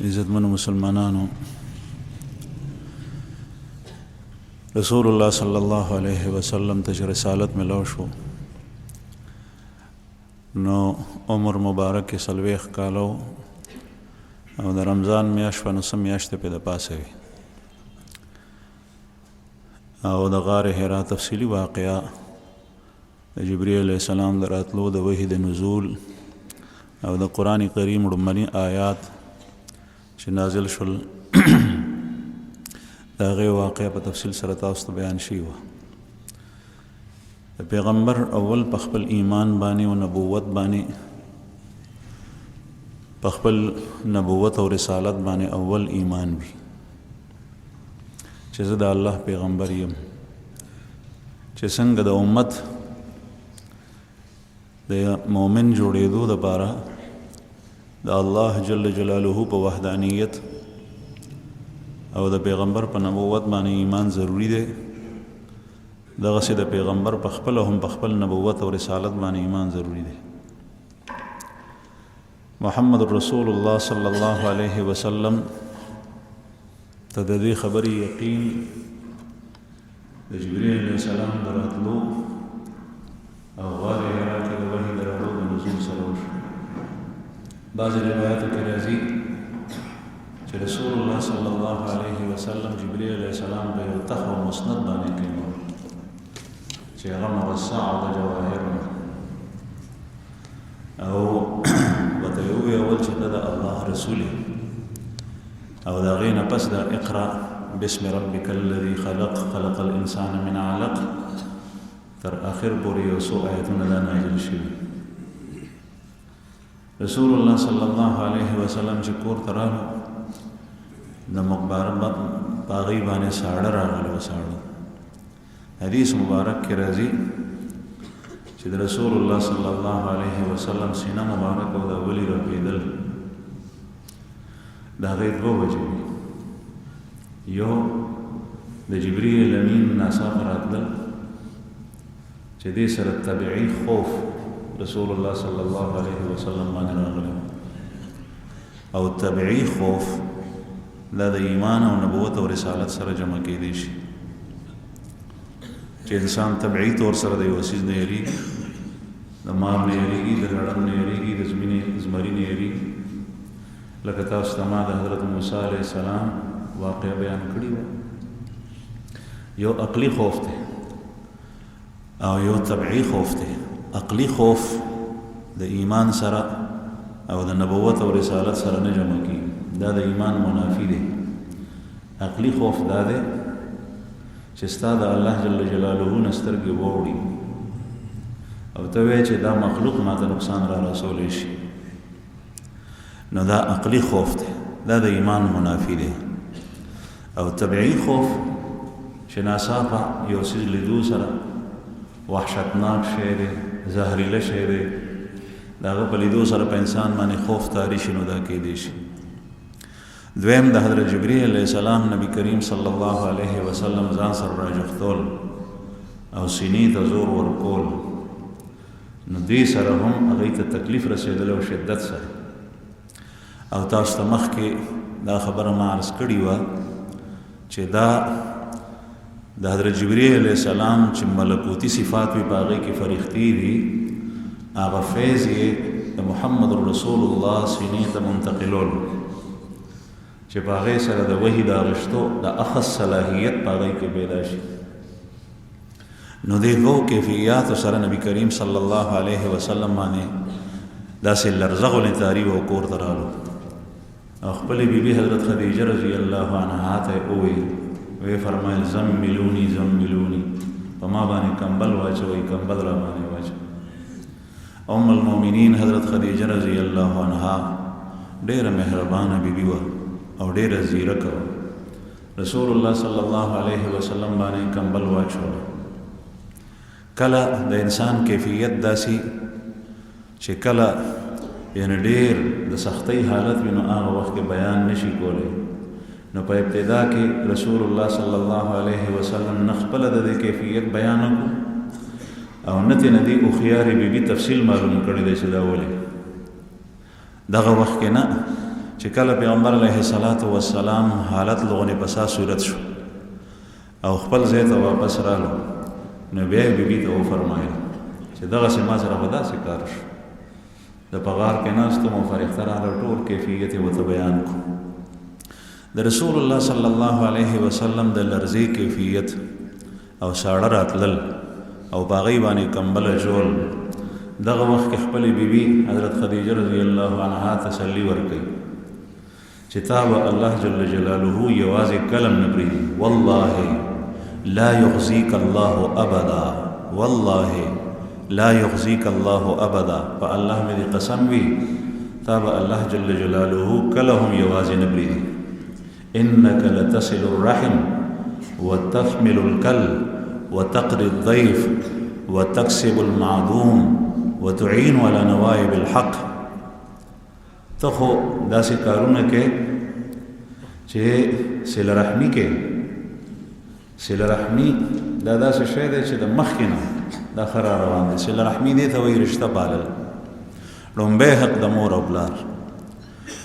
عزتمن مسلمانانو، رسول الله صلی الله علیه وسلم ته رسالت ملو شو نو عمر مبارک کې 40 کالو او د رمضان میاشت په 9 میاشت په د پاسه وي او د غار حرا تفصیلی واقعا د جبرئیل علیہ السلام دراتلو د وحی د نزول او د قران کریم لومړنی آیات چې نازل شول دا غي واقع په تفصیل سره تاسو ته بیان شي و د پیغمبر اول په خپل ایمان باندې او نبوت باندې په خپل نبوت او رسالت باندې اول ایمان وي چې زه د الله پیغمبر یم چې څنګه د امت د مؤمن جوړېدو لپاره د الله جل جلاله په وحدانیت او د پیغمبر په نبوت باندې ایمان ضروری دی دغه سي د پیغمبر په خپل هم په خپل نبوت او رسالت باندې ایمان ضروری دی محمد رسول الله صلی الله علیه وسلم ته د دې خبرې یقین د جبرئیل علیہ السلام دراتلو او غار حرا کې د وحی دراتلو د نزول سره وشو بعض روایتو کې راځي چې رسول الله صلی الله علیه وسلم جبرئیل علیہ السلام به یو تخ او مسند باندې کېنو چې هغه موسع او د جواهر او وته یو اول چې د الله رسول او دا غینه پس دا اقرا بسم ربک الذی خلق الانسان من علق تر اخر پورې یو څو آیتونه دا نازل شوي رسول الله صلی الله علیه وسلم چې کور ته راغلو د مقبره باغی باندې ساړه راغله وساړه حدیث مبارک کې راځي چې د رسول الله صلی الله علیه وسلم سینه مبارک او د ولی رپیدل دا غي دوه وجې یو د جبرئیل امین ناصاف راتل چې دې سره طبيعي خوف رسول الله صلی الله علیه وسلم باندې راغلی او طبيعي خوف دا د ایمان او نبوت او رسالت سره جمع کېدی شي چې انسان طبيعي طور سره د یو شي نه یری د مار نه یریږي د لړم نه یریږي د زمری نه یریږي لکه تاسو ته ما د حضرت موسی علیه السلام واقع بیان کړی و یو عقلی خوف دی او یو طبيعي خوف دی عقلی خوف د ایمان سره او د نبوت او رسالت سره نه جمع کیږي دا د ایمان منافی دی عقلی خوف دا دی چې ستاسو د الله جل جلاله نسترګې ووري او ته وایې چې دا مخلوق ماته نقصان را رسول شي نو دا عقلی خوف دی دا د ایمان منافی دی او طبيعي خوف چې ناڅاپه یو څه لیدو سره وحشتناک شی دی زهريله شی دی داغه په لیدو سره په انسان باندې خوف طاری شي نو دا کېدی شي دویم د حضرت جبرئیل علیہ السلام نبی کریم صلی الله علیه وسلم ځان سره راجختول او سینې ته زور ورکول نو دې سره هم هغه ته تکلیف رسیدل او شدت سره او تاسو ته مخکې دا خبره ما عرض کړې و چې دا د حضرت جبرئیل علیہ السلام چې ملکوتی صفات وی باغې کې فرښتې دي هغه فیض یې د محمد رسول الله سینې ته منتقلول چې باغې سره د وحی د رښتو د اخص صلاحیت باغې کې پیدا شي نو دې وو کیفیت سره نبی کریم صلی الله علیه وسلم باندې داسې لرزغه لتاری او کور درالو خپل بیبي حضرت خدیجه رضی الله عنها ته وی فرمایل زملونی په ما باندې کمبل واچوي کمبل را باندې واچوي ام المؤمنین حضرت خدیجه رضی الله عنها ډېر مهربانه بیبي و او ډېر زیرک رسول الله صلی الله علیه وسلم باندې کمبل واچو کله د انسان کیفیت داسي چې کله یعنی ډېر د سختۍ حالت وینو هغه وخت بیان نشي کولای نو په ابتدا کې رسول الله صلی الله علیه وسلم نخبل د دې کیفیت بیان او نتی ندی او خياري بي تفصیل معلوم کړی دی چې دا ولې دغه وخت کې نه چې کله پیغمبر علیه الصلاۃ والسلام حالت لغونې پسا صورت شو او خپل ځای ته واپس رالو نو بیا یې بیبي ته وفرمایل چې دغسې ما سره به داسې کار شو د په غار کې ناست وم او فرښته راغله ټول کیفیت یې ورته بیان کړو د رسول الله صلی الله علیه وسلم د لرزې کیفیت او ساړه راتلل او په هغې باندې کمبله جوړ دغه وخت کې خپلې بیبي حضرت خدیجه رضی الله عنها تسلي ورکوي چې تا به الله جل جلاله یوازې کلم نه پرېږدي والله لا یخزیک الله ابدا والله لا یخزیک الله ابدا په الله مې دې قسم وي تا به الله جل جلاله کله هم یوازې نه پرېږدي انک لتصل الرحم وتحمل الکل وتقري الضيف وتكسب المعدوم وتعين على نوائب الحق ته خو داسې کارونه کې چې صله رحمي کې صله رحمي دا داسې شی دی چې د مخکې نه دا ښه را روان دی صله رحمي دې ته وایي رشته پالل لومبی حق د مور او پلار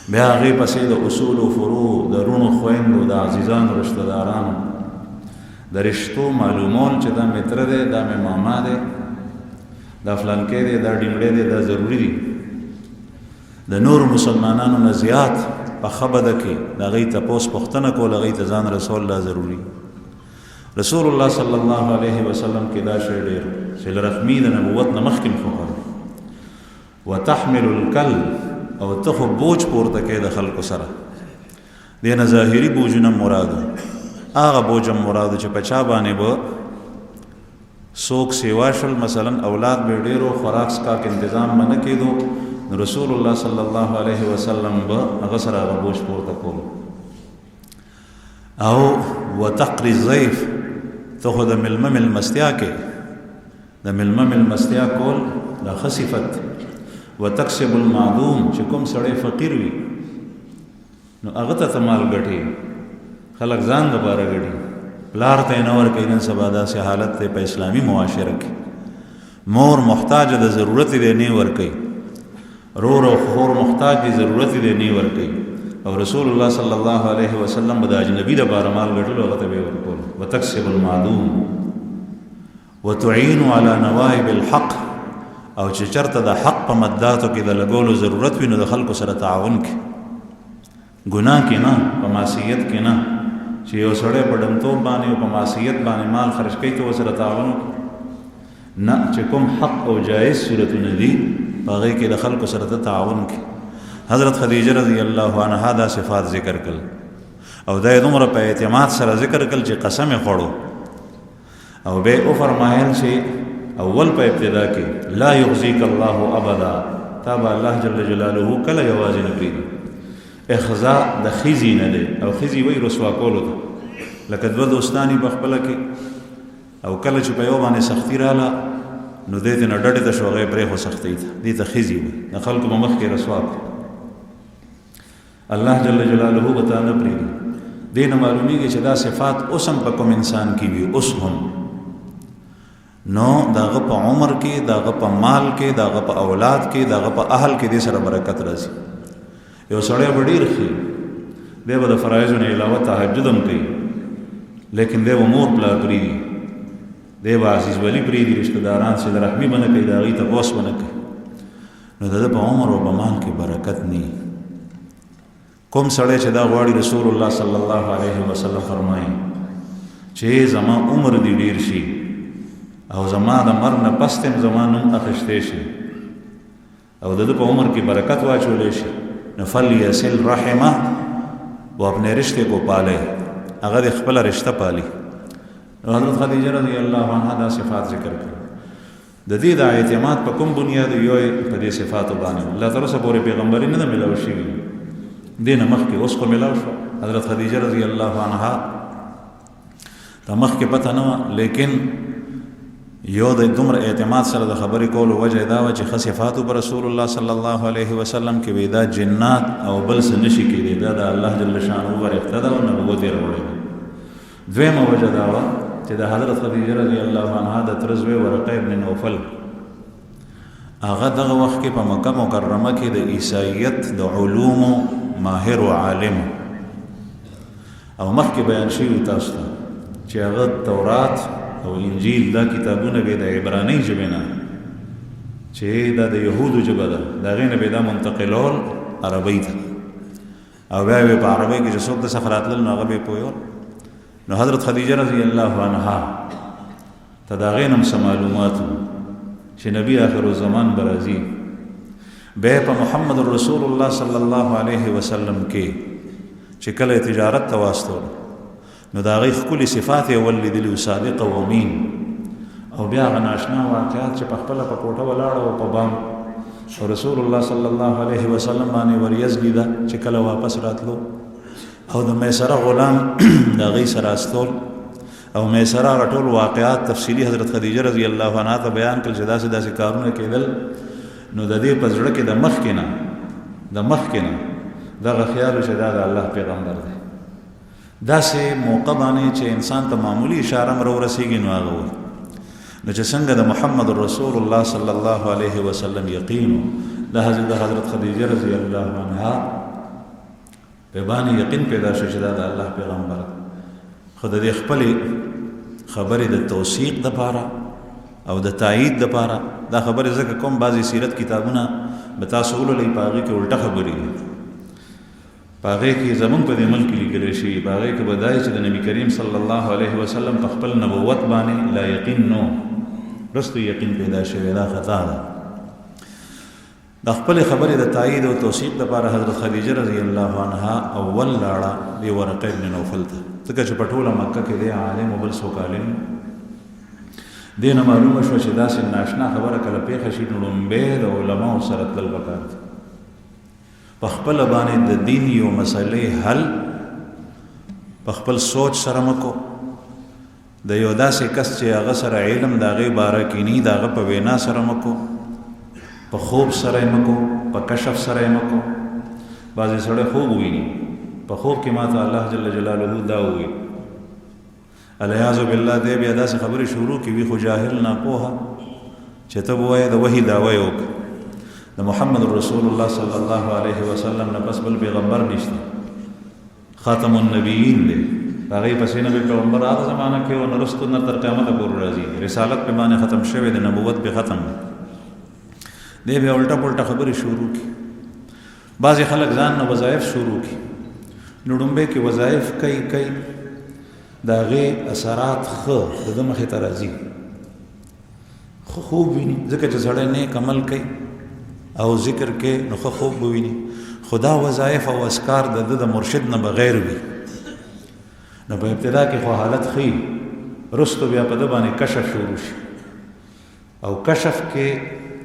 بیا هغې پسې د اصول و فروع د رونو خویندو د عزیزانو رشته دارانو د رشتو معلومول چې دا مې تره دی دا مې ماما دی دا فلانکی دی دا ډیمړی دی دا ضروري دي د نور مسلمانانو نه زیات په ښه بده کې د هغوی تپوس پوښتنه کول هغوی ته ځان رسول دا ضروري رسول الله صلی الله علیه وسلم کې دا شی ډېر صله رحمي د نبوت نه مخکې خوښه وتحمل الکل او ته خو بوج پورته کوې د خلکو سره دې نه ظاهري بوجونه مراد هغه بوجم مراد چې په چا باندې به څوک سیوا شول مثلا اولاد به ډېرو خوراک څښاک انتظام به نه کېدو نو رسول الله صلی الله علیه وسلم به هغه سره هغه بوج پورته کولو او وتقري الضیف ته خو د مېلمه مېلمستیا کې د مېلمه مېلمستیا کول دا ښه صفت وتکسب المعدوم چې کوم سړی فقیر وي نو هغه ته مال ګټي خلق ځان لپاره ګټي پلار ته یې نه ورکوي نن سبا داسې حالت دی په اسلامي معاشره کې مور محتاج د ضرورت دی نه ورکوي رور او خور محتاج دی ضرورت دی نه ورکوي او رسول الله صلی الله علیه وسلم به د اجنبي دپاره مال ګټلو هغه ته به یې ورکول وتکسب المعدوم وتعین علی نوائب الحق او چې چېرته د حق په مداتو کې د لګولو ضرورت وي نو د خلکو سره تعاون کې ګناه کې نه په معصیت کې نه چې یو سړی په ډمتوب باندې او په معصیت باندې مال خرج کوي ته ورسره تعاون وکړي نه چې کوم حق او جایز صورتونه دي په هغې کې د خلکو سره ته تعاون کې حضرت خدیجه رضی الله عنها دا صفات ذکر کړل او دا یې دومره په اعتماد سره ذکر کړل چې قسم یې خوړو او بیا یې وفرمایل چې اول په ابتدا کې لا یخزیک الله ابدا تا به الله جل جلاله کله یوازې نه پرېږدي اخزاء د خزي نه دی او خزي وایي رسوا کولو ته لکه دوه دوستانی په خپله کې او کله چې په یو باندې سختي راله نو دې ته نه ډډې ته شو هغه یې پرېښو سختۍ ته دې ته خزي وایي د خلکو په مخ کې رسوا کړو الله جل جلاله به تا نه پرېږدي دې نه معلومیږي چې دا صفات اوس هم په کوم انسان کې وي اوس هم نو داغه په عمر کې داغه په مال کې داغه په اولاد کې داغه په اهل کې دې سره برکت راځي یو سړی به ډېر ښه دی به د فرایضو نه علاوه تهجد هم کوي لیکن دی به مور پلار پرېږدي دی به عزیز ولی پرېږدي رشته داران صله رحمي به نه کوي د هغوی تپوس به نه کوي نو د ده په عمر او په مال کې برکت نه کوم سړی چې دا غواړي رسول الله صلی الله علیه وسلم فرمایي چې زما عمر دې ډېر شي او زما د مر نه پس ته زما نوم اخیستی شي او د ده په عمر کې برکت واچولی شي نو فلیصل رحمه و اپنے رشتے کو پالے هغه د خپله رشته پالي نو حضرت خدیجه رضی الله عنها دا صفات ذکر کړي د دې د اعتماد په کوم بنیاد یو په دې صفاتو باندې الله تر اوسه پورې پیغمبري نه ده میلاو شوي دې نه مخکې اوس خو میلاو شو حضرت خدیجه رضی الله عنها ته مخکې پته نه وه لیکن یو د دومره اعتماد سره د خبرې کولو وجه دا وه چې ښه صفاتو په رسول الله صلی الله علیه وسلم کې وي دا جنات او بل څه نشي کېدی دا د الله جل شانه ورښته ده او نبوت یې راوړی ده دویمه وجه دا وه چې د حضرت خدیجه رضی الله عنها د تره زوی ورقه ابن نوفل هغه دغه وخت کې په مکه مکرمه کې د عیسایت د علومو ماهر او عالم او مخکې بیان شوي تاسو ته چې هغه تورات او انجیل دا کتابونه به د عبراني ژبې نه چې دا د یهودو ژبه ده د هغې نه به دا منتقلول عربۍ ته او بیا به په عربۍ کې چې څوک د څخه راتلل نو هغه به یې پوهول نو حضرت خدیجه رضی الله عنها ته د هغې نه هم څه معلومات وو چې نبي آخر الزمان به راځي بیا په محمد رسول الله صلی الله علیه وسلم کې چې کله تجارت ته واستول نو د هغې ښکلي صفات یې ولیدلي صادق او امین او بیا هغه ناشنا واقعات چې په خپله په کوټه ولاړه او په بام او رسول الله صلی الله علیه وسلم باندې وریځ لیده چې کله واپس راتلو او د میسره غلام د هغې سره استول او میسره هغه ټول واقعات تفصیلي حضرت خدیجه رضی الله عنها ته بیان کړل چې داسې داسې کارونه کېدل نو د دې په زړه کې د مخکې نه دغه خیال چې دا د الله پیغمبر دی داسې موقع باندې چې انسان ته معمولی اشاره هم راورسېږي نو هغه وایي نو چې څنګه د محمد رسول الله صلی الله علیه وسلم یقین د حضرت خدیجه رضی الله عنها په باندې یقین پیدا شو چې دا د الله پیغمبر خو د دې خپلې خبرې د توثیق دپاره او د تایید دپاره دا خبرې ځکه کوم بعضې سیرت کتابونه به تاسو ولولئ په هغې کې الټه خبرې دي په هغې کې زمونږ په دې ملک کې لیکلی شوي په هغې کې به دا چې د نبي کریم صلی الله علیه وسلم په خپل نبوت باندې لا یقین نو رستو یقین پیدا شوی دا خطا ده د خپلې خبرې د تایید او توثیق دپاره حضرت خدیجه رضی الله عنها اول لاړه دې ورقه ابن نوفل ته ځکه چې په ټوله مکه کې دی عالم او بل څوک عالم دې نه معلومه شوه چې داسې ناشنا خبره کله پېښه شي نو لومبی د علماو سره تلل پکار دي په خپله باندې د دین یو مسئلې حل په خپل سوچ سره مکو د یو داسې کس چې هغه سره علم د هغې باره کینی د هغه په وینا سره مکو په خوب سره یې مکو په کشف سره یې مکو بعضې سړی خوب وویني په خوب کې ماته الله جل جلاله دا ووایي الیاذ بالله دی بیا داسې خبرې شروع کړي وي خو جاهل ناپوهه چې ته به وایې د وحي دعوه یې وکړه د محمد رسول الله صلی الله علیه وسلم نه پس بل پیغمبر نشته خاتم النبیین دی هغې پسې نه بل پیغمبر هغه زمانه کې او نه رستو نه تر قیامته پورې راځي رسالت پې باندې ختم شوی دی نبوت پې ختم دی دی بیا الټه پلټه خبرې شروع کړي بعضې خلک ځان نه وظایف شروع کړي نو ډومبی کې وظایف کوي د هغې اثرات ښه د ده مخې ته راځي خو خوب ویني ځکه چې سړی نیک عمل کوي او ذکر کې نو ښه خوب به ویني خو دا وظایف او اذکار د ده د مرشد نه بغیر وي نو په ابتدا کې خو حالت ښي رستو بیا په ده باندې کشف شروع شي او کشف کې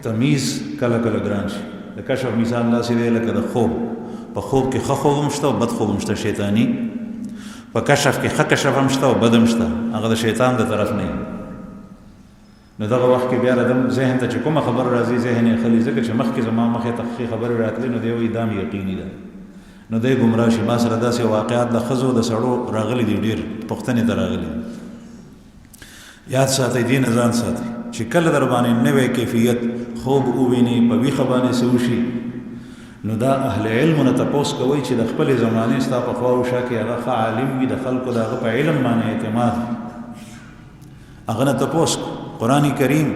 تمیز کله کله ګران شي د کشف مثال داسې دی لکه د خوب په خوب کې ښه خوب هم شته او بد خوب هم شته شیطاني په کشف کې ښه کشف هم شته او بد هم شته هغه د شیطان د طرف نه نو دغه وخت کې بیا ردم ذهن ته چې کومه خبر راځي ذهن یې خلي ځکه چې مخکې زما مخې ته ښې خبرې راتلې نو دی وایي دا مې یقیني ده نو دی ګمراه شي ما سره داسې واقعات د ښځو د سړو راغلي دي ډېر پوښتنې ته راغلي یاد ساتئ دې نه ځان ساتئ چې کله در باندې نوی کیفیت خوب وویني په ویښه باندې څه وشي نو دا اهل علمو نه تپوس کوئ چې د خپلې زمانې ستا په خوا و شا کې هغه ښه عالم وي د خلکو د هغه په علم باندې اعتماد هغه نه تپوس قرآن کریم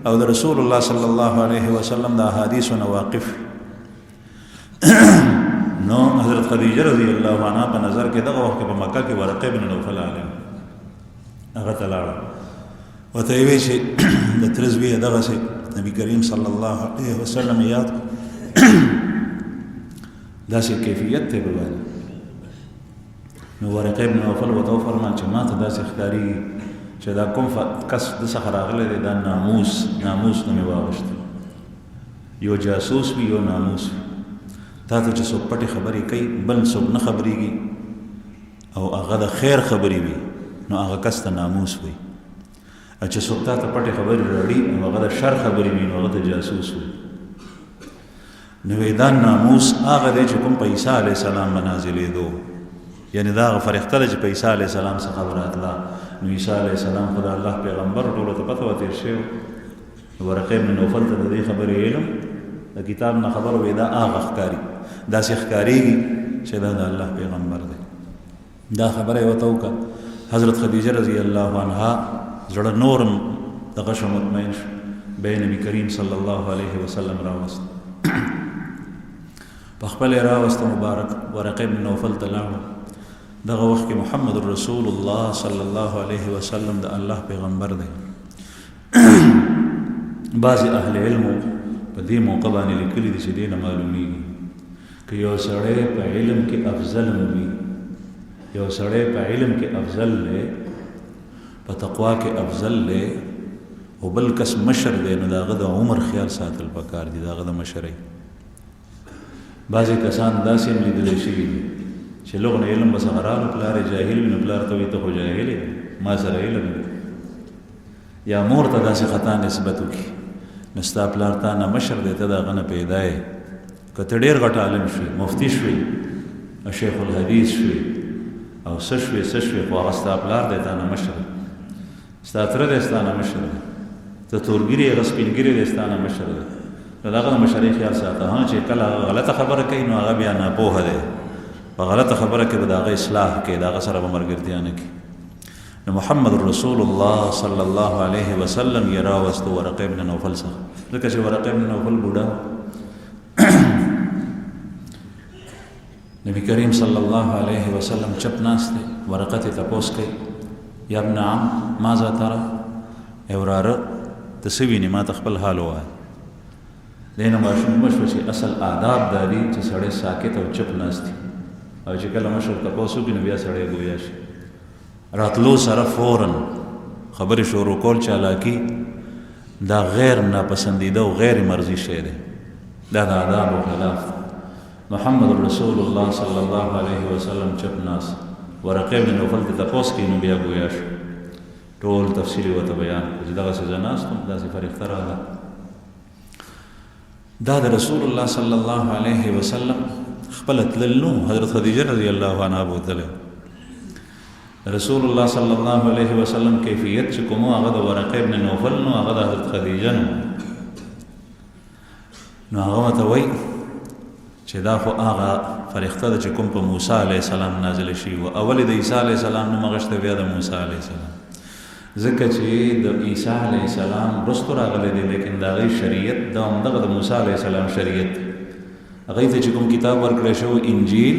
او د رسول الله صلی الله علیه وسلم د احادیثو نه واقف نو حضرت خدیجه رضی الله عنها په نظر کې دغه وخت په مکه کې ورقه بن نوفل عالم هغه ته لاړه ورته یې ویل چې د تره زوی یې دغسې نبي کریم صلی الله علیه وسلم یاد داسې کیفیت ته به ویل نو ورقه بن نوفل ورته وفرمایل چې ما ته داسې ښکارېږي چې دا کوم کس د څخه راغلی دی دا ناموس نه مې واغوښته یو جاسوس وي یو ناموس وي تا ته چې څوک پټې خبرې کوي بل څوک نه خبرېږي او هغه د خیر خبرې وي نو هغه کس ته ناموس وي او چې څوک تا ته پټې خبرې راوړي نو هغه د شر خبرې وي نو هغه د جاسوس وي نو دا ناموس هغه دی چې کوم په عیسی علیه السلام به نازلېدو یعنی دا هغه فرښته ده چې په عیسی علیه السلام څخه راتله نو عیسی علیه السلام خو د الله پیغمبر ټولو ته پته وه تېر شوی ورقه بن نوفل ته د دې خبرې علم د کتاب نه خبر وې دا هغه ښکاري داسې ښکارېږي چې دا د الله پیغمبر دی. دا خبره یې ورته وکړه. حضرت خدیجه رضی الله عنها زړه نورم دغه شو، مطمئن شو، به نبی کریم صلی الله علیه وسلم راوست. په خپل راوست مبارک ورقه بن نوفل ته لاړ. دغه وخت کې محمد رسول الله صلی الله علیه وسلم د الله پیغمبر دی. بعض اهل علم په دې موقع باندې لیکلي دي چې دې نه معلومیږي که یو سړی په علم کې افضل وي، یو سړی په علم کې افضل دی، په تقوا کې افضل دی، او بل کس مشر دی، نو د هغه د عمر خیال ساتل پکار دي، د هغه د مشرۍ. بعضې کسان داسې هم لیدلی شوي دي چې لغ نه علم به څخه راغلو، پلار یې جاهل وي، نو پلار ته وایي ته خو جاهل یې، ما سره علم دی. یا مور ته داسې خطا نسبت وکړي، نو ستا پلار تا نه مشر دی، ته د هغه نه پیدا یې. که ته ډېر غټ عالم شوې، مفتي شوې، شیخ الحدیث شوې، او څه شوې، خو هغه ستا پلار دی، تا نه مشر دی. ستا تره دی، ستا نه مشر دی. ته تورګیرې، هغه سپینګیرې دی، ستا نه مشر دی. نو د هغه د مشرۍ خیال ساته. چې کله هغه غلطه خبره کوي، نو هغه بیا ناپوهه دی، په غلطه خبره کې به د هغه اصلاح کوي، د هغه سره به ملګرتیا نه کوي. نو محمد رسول الله صلی الله علیه وسلم یې راوست ورقه بن نوفل څخه، ځکه چې ورقه بن نوفل بوډا. نبی کریم صلی الله علیه وسلم چپ ناست دی، ورقه ته تپوس کوي، یا ابن عم ماذا ترى؟ ای وراره ته څه وینې؟ ما ته خپل حال ووایه. دی نه معلومه شوه چې اصل آداب دا دي چې سړی ساکت او چپ ناست دی، او چې کله مشر تپوس وکړي نو بیا سړی ګویا شي. راتلو سره فوراً خبرې شروع کول چالاکي، دا غیر ناپسندیده او غیر مرضی شی دی، دا د آدابو خلاف دی. محمد رسول الله صلی الله علیه وسلم چپ ناست، ورقه بن نوفل ته تپوس کوي، نو بیا ګویا شو. ټول تفصیل ورته بیان کړو چې دغسې زه ناست وم، داسې فرښته راغله. دا د رسول الله صلی الله علیه وسلم خپله تلل نو، حضرت خدیجه رضی الله عنها بوتلی. رسول الله صلی الله علیه وسلم کیفیت چې کوم هغه د ورقه ابن نوفل نو، هغه د حضرت خدیجه نو هغه ورته وایي چې دا خو هغه فرښته ده چې کوم په موسی علیه السلام نازله شوي وه. اول د عیسی علیه السلام نوم هغه شته، بیا د موسی علیه السلام، ځکه چې د عیسی علیه السلام وروسته راغلی دی، لیکن د هغې شریعت دا همدغه د موسی علیه السلام شریعت. هغوی ته چې کوم کتاب ورکړی شوی انجیل،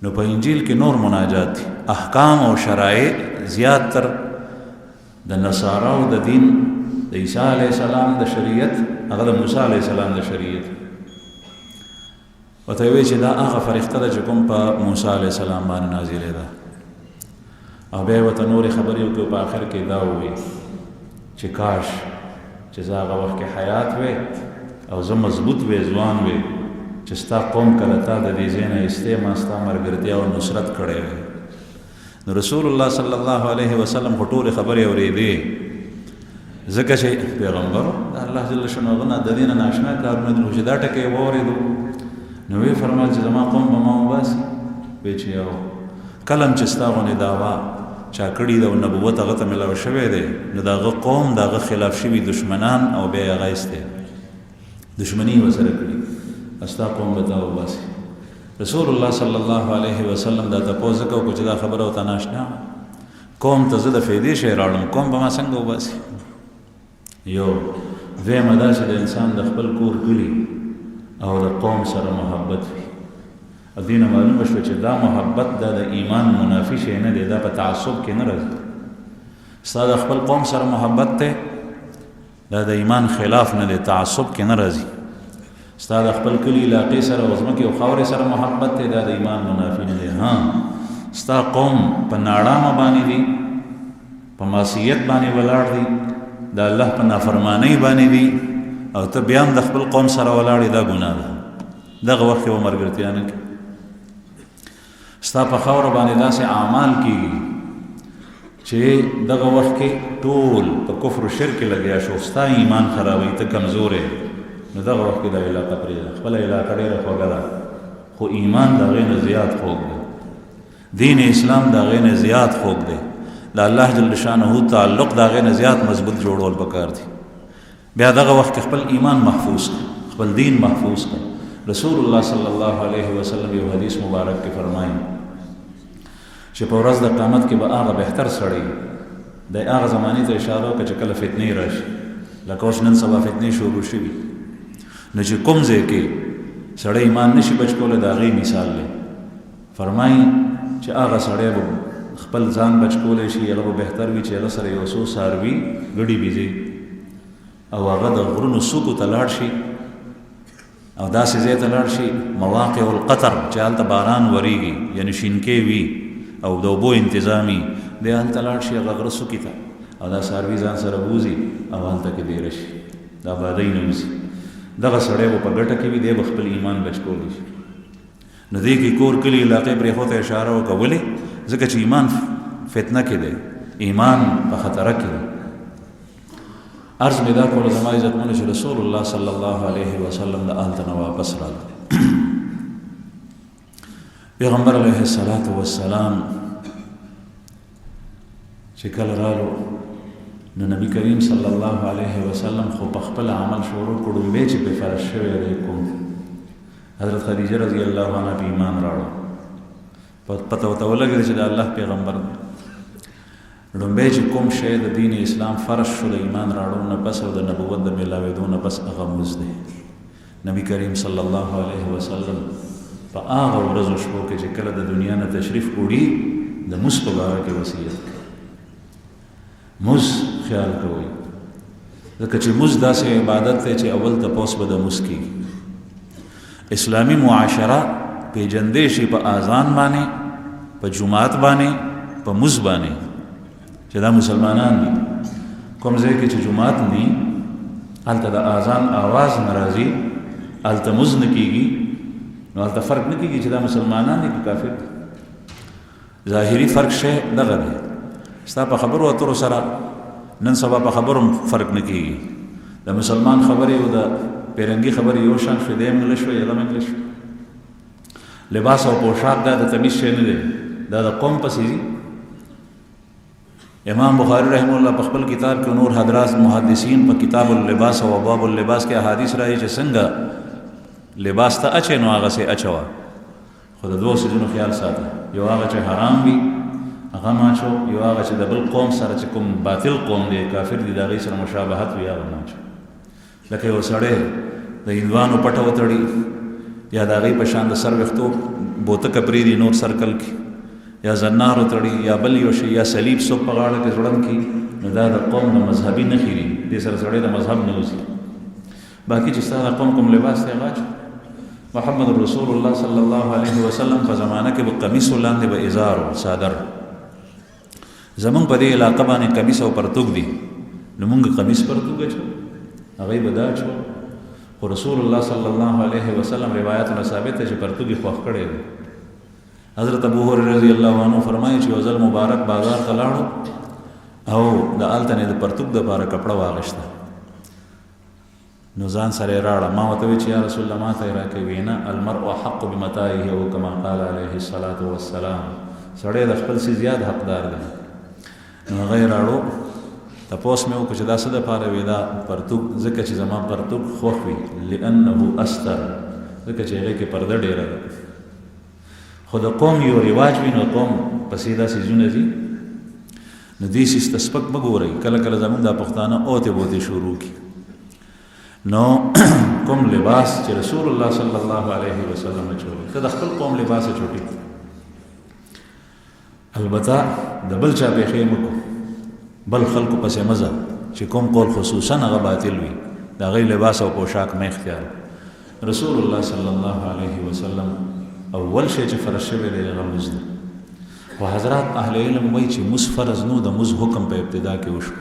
نو په انجیل کې نور مناجات دي، احکام او شرایع زیات تر د نصاراو د دین د عیسی علیه السلام د شریعت، هغه د موسی علیه السلام د شریعت. ورته یې وایي چې دا هغه فرښته ده چې کوم په موسی علیه السلام باندې نازلې ده. او بیا یې ورته نورې خبرې وکړې، په آخر کې دا ووایي چې کاش چې زه هغه وخت کې حیات وی او زه مضبوط وی، ځوان وی، چې ستا قوم کله تا د دې ځای نه ایستې، ما ستا ملګرتیا او نصرت کړی وی. نو رسول الله صلی الله علیه وسلم خو ټولې خبرې اورېدې، ځکه چې پیغمبر د الله جل شانه نه د دې نه ناشنا کارونه دي، چې دا ټکی یې واورېدو، نو ویې فرمایل چې زما قوم به ما وباسي. وایي چې یو کله چې ستا غوندې دعوا چا کړي ده او نبوت هغه ته میلاو شوی دی، نو د هغه قوم د هغه خلاف شوي دشمنان او بیا یې هغه ایستی، دشمني یې ورسره کړي، ستا قوم به تا وباسي. رسول الله صلی الله علیه وسلم دا تپوس وکړو چې دا خبره ورته ناشنا، قوم ته زه د فایدې شی راوړم، قوم به ما څنګه وباسي؟ یو دویمه دا چې د انسان د خپل کور کلي او د قوم سره محبت وي. دینه معلومه شوه چې دا محبت دا د ایمان منافي شی نه دی، دا په تعصب کې نه راځي. ستا د خپل قوم سره محبت دی، دا د ایمان خلاف نه دی، تعصب کې نه راځي. ستا د خپل کلي علاقې سره او ځمکې او خاورې سره محبت دی، دا د ایمان منافي نه دی. ستا قوم په ناړامه باندې دي، په معصیت باندې ولاړ دي، د الله په نافرمانۍ باندې دي، او ته بیا هم د خپل قوم سره ولاړ یې، دا ګناه ده. دغه وخت کې به ملګرتیا نه کوي. ستا په خاوره باندې داسې اعمال کېږي چې دغه وخت کې ټول په کفر و شرک لګیا شو، ستا ایمان خرابوي، ته کمزوری، نو دغه وخت کې دا علاقه پرېږده. خپله علاقه ډېره خوږه ده، خو ایمان د هغې نه زیات خوږ دی، دین اسلام د هغې نه زیات خوږ دی، د الله جل شانه تعلق د هغې نه زیات مضبوط جوړول پکار دي. بیا دغه وخت کې خپل ایمان محفوظ کړه، خپل دین محفوظ کړه، رسول الله صلی الله علیه وسلم یو حدیث مبارک کې فرمایي چې په ورځ د قیامت کې به هغه بهتر سړی د هغه زمانې ته اشاره وکړه چې کله فتنې راشي، لکه اوس نن سبا فتنې شروع شوي، نو چې کوم ځای کې سړی ایمان نشي بچ کولی د هغې مثال دی. فرمایي چې هغه سړی به خپل ځان بچ کولی شي، هغه به بهتر وي چې هغه سره یو څو څاروي ګډې بیزې او هغه د غرونو څوکو ته لاړ شي او داسې ځای ته لاړ شي مواقع القطر چې هلته باران وریږي یعنې شینکې وي او د اوبو انتظامي، بیا هلته لاړ شي هغه غره څوکې ته او دا څاروي ځان سره بوځي او هلته کې دیره شي، د آبادۍ نه وځي. دغه سړی به په ګټه کې وي، دی به خپل ایمان بچ کولی شي. نو دې کې کور کلي علاقې پرېښودو ته اشاره وکړه، ولې؟ ځکه چې ایمان فتنه کې دی، ایمان په خطره کې دی. عرض مې دا کوله زما عزتمنو چې رسول الله صلی الله علیه وسلم د هلته نه واپس راغله. پیغمبر علیه الصلاة والسلام چې کله رالو نو نبی کریم صلی الله علیه وسلم خو په خپل عمل شروع کړو، ډومبی چې په فرض شوی دی کوم حضرت خدیجه رضی الله عنها په ایمان راوړو، پته ورته ولګېده چې د الله پیغمبر دی. ډومبی چې کوم شی د دین اسلام فرض شو د ایمان راوړو نه پس او د نبوت د میلاوېدو نه پس هغه مونځ دی. نبی کریم صلی الله علیه وسلم په هغه ورځو شپو کې چې کله د دنیا نه تشریف وړي د مونځ په باره کې وصیت کوي. مونځ خیال کوئ، ځکه چې مونځ داسې عبادت دی چې اول تپوس به د مونځ کېږي. اسلامي معاشره پیژندې شي په اذان باندې، په جماعت باندې، په مونځ باندې چې دا مسلمانان دي. کوم ځای کې چې جماعت نه هلته د اذان آواز نه راځي، هلته مونځ نه کېږي، نو هلته فرق نه کېږي چې دا مسلمانان دي که کافر دي. ظاهري فرق شی دغه دی. ستا په خبرو اترو سره نن سبا په خبرو فرق نه کېږي. د مسلمان خبرې او د پیرنګي خبرې یو شان شوې، دی هم غله شوې، هغه هم غله شوې. لباس او پوشاک دا د تمیز شی نه دی، دا د قوم پسې ځي. امام بخاری رحمه الله په خپل کتاب کې نور حضرات محدثین په کتاب اللباس او ابواب اللباس کې احادیث راځي چې څنګه لباس ته اچې نو هغه سي اچوا، خو د دوه څیزونو خیال ساته، یو هغه چې حرام وي هغه ماچو، یو هغه چې د بل قوم سره چې کوم باطل قوم دی کافر دی د هغې سره مشابهت وي هغه ماچو. لکه یو سړی د هندوانو پټه وتړي یا د هغې په شان د سر ویښتو بوتکه پرېږدي نور سرکل کې، یا زنار وتړي یا بل یو شی، یا صلیب څوک په غاړه کې ځوړند کړي، نو دا د قوم د مذهبي نښې دي، دې سره سړی د مذهب نه وځي. باقي چې ستا د قوم کوم لباس دی هغه اچو. محمد رسول الله صلی الله علیه وسلم په زمانه کې به قمیص لاندې به ازار او څادر. زمونږ په دې علاقه باندې قمیص او پرتوګ دي، نو مونږ قمیص پرتوګ اچو، هغوی به دا اچو. خو رسول الله صلی الله علیه وسلم روایتونه ثابت دی چې پرتوګ یې خوښ کړی دی. حضرت ابو هريره رضی الله عنه فرمایي چې یو ځل مبارک بازار ته لاړو او د هلته نه د پرتوګ دپاره کپړه واغېسته، نو ځان سره یې راوړه. ما ورته وویل چې یا رسول الله ما ته یې راکوي، ویې نه، المرء حق بمتاعه او کما قال علیه الصلاة والسلام، سړی د خپل څیز یاد حقدار دی. نو هغه یې راوړو، تپوس مې وکړو چې دا څه دپاره؟ وی دا پرتوګ ځکه چې زما پرتوګ خوښ وي، لانه استر، ځکه چې هغې کې پرده ډېره ده. خو د قوم یو رواج وي، نو قوم پسې دا څیزونه ځي، نو دې څیز ته سپک مه ګورئ. کله کله زمونږ دا پښتانه اوتې بوتې شروع کړي. نو کوم لباس چې رسول الله صلی الله علیه وسلم اچولی، که د خپل قوم لباس اچوټي، البته د بل چا پېښې مه کو، بل خلکو پسې مه ځه چې کوم قول خصوصا هغه باطل وي، د هغوی لباس او پوشاک مه اختیار. رسول الله صلی الله علیه وسلم اول شی چې فرض شوی دی هغه مونځ دی. خو حضرات اهل علم وایي چې مونځ فرض نو، د مونځ حکم په ابتدا کې وشو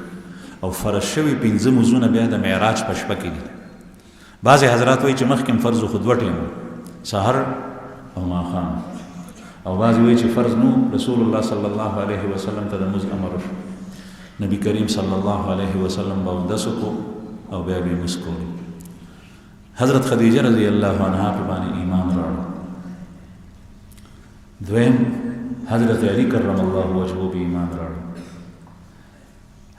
او فرض شوي 5 مونځونه بیا د معراج په شپه کې دي. بعضې حضرات وایي چې مخکې فرض خو 2 ټیمه، سحر او ماښام، او بعضې وایي چې فرض نو، رسول الله صلی الله علیه وسلم ته د مونځ امر وشو. نبی کریم صلی الله علیه وسلم به اودس وکړو او بیا به یې مونځ کولو. حضرت خدیجه رضی الله عنها په باندې ایمان راوړ. دویم حضرت علی کرم الله وجهه به ایمان راوړ.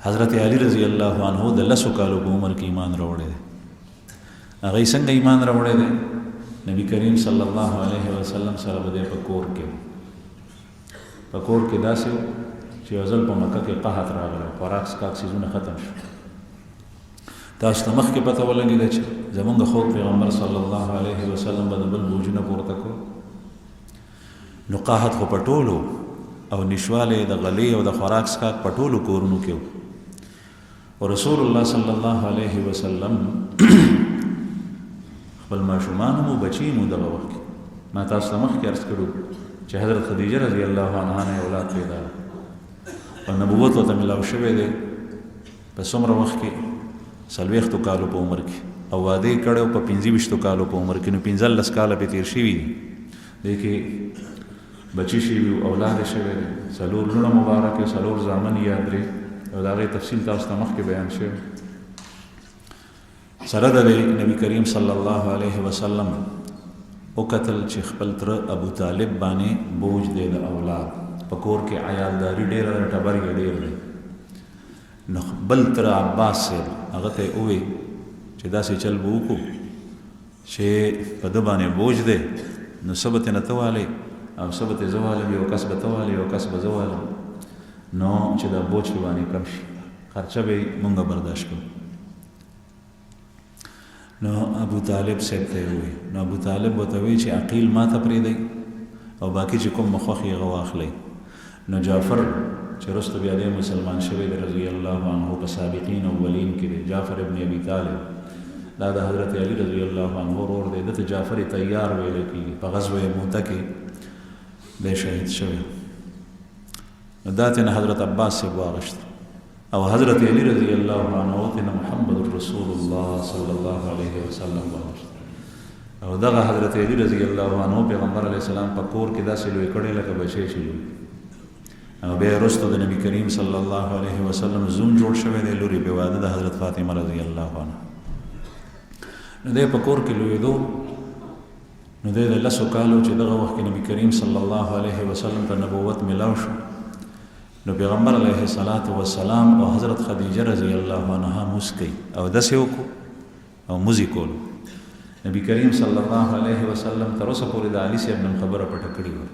حضرت علی رضی الله عنه د 10 کالو په عمر کې ایمان راوړی دی. هغه څنګه ایمان راوړی دی؟ نبی کریم صلی الله علیه وسلم سره به په کور کې داسې چې یو ځل په مکه کې قحط راغلی، خوراک څښاک څیزونه ختم شو. تاسو ته مخکې پته ولګېده چې زمونږ خوږ پیغمبر صلی الله علیه وسلم به د بل بوجونه پورته کړو. نو قحط خو په ټولو او نشوالی د غلې او د خوراک څښاک په ټولو کورونو کې و. او رسول الله صلی الله علیه وسلم خپل ماشومان مو بچی مو دغه وخت ما تاسو ته مخکې عرض کړو چې حضرت خدیجه رضی الله عنها نه اولاد پیدا او نبوت ورته ملاو شوی دی په څومره وخت کې 40 کالو په عمر کې، او واده یې کړی په 25 کالو په عمر کې. نو 15 کاله پې تېر شوي دي، دی کې بچی شوي اولاد یې شوی دی، 4 لوڼه مبارکې، 4 زامن یا 3، او د هغې تفصیل تاسو ته مخکې بیان شوی. سره د نبی کریم صلی الله علیه وسلم وکتل چې خپل تره ابو طالب باندې بوج دی د اولاد، په کور کې عیالداري ډېره ده، ټبر یې ډېر دی. نو بل تره عباس صاحب هغه ته یې ووی چې داسې چل به وکړو چې په ده باندې بوج دی، نو څه به ترې نه ته والې او څه به ترې زه والم، یو کس به ته والې یو کس به زه والم، نو چې دا بوج په باندې کم شي، خرچه به یې مونږ برداشت کړو. نو ابو طالب صاحب ته یې ووی، نو ابو طالب ورته ووی چې عقیل ما ته پرېږدئ او باقي چې کوم مخوښ یې هغه واخلئ. نو جعفر چې وروسته بیا دی مسلمان شوی دی رضی الله عنه، په سابقین اولین کې دی، جعفر ابن ابي طالب، دا د حضرت علی رضی الله عنه ورور دی، دته جعفر تیار ویل کېږي. په غزوه موته کې دی شهید شوی. نو دا ترې حضرت عباس صاحب واغشت او حضرت علی رضی الله عنه ترې محمد رسول الله صلی الله علیه وسلم واغشت. او دغه حضرت علی رضی الله عنه پیغمبر علیه السلام په کور کې داسې لوی کړی لکه بچی چې لوی. او بیا وروسته د نبی کریم صلی الله علیه وسلم زوم جوړ شوی دی، لوري به واده د حضرت فاطمه رضی الله عنها. نو دی په کور کې لویېدو. نو دی د 10 کالو چې دغه وخت کې نبی کریم صلی الله علیه وسلم ته نبوت ملاو شو، نو پیغمبر علیه الصلاة والسلام او حضرت خدیجه رضی الله عنها موس کوي او داسې وکړو او موزې کولو. نبی کریم صلی الله علیه وسلم تر اوسه پورې د علي صاحب نن خبره پټه کړې وه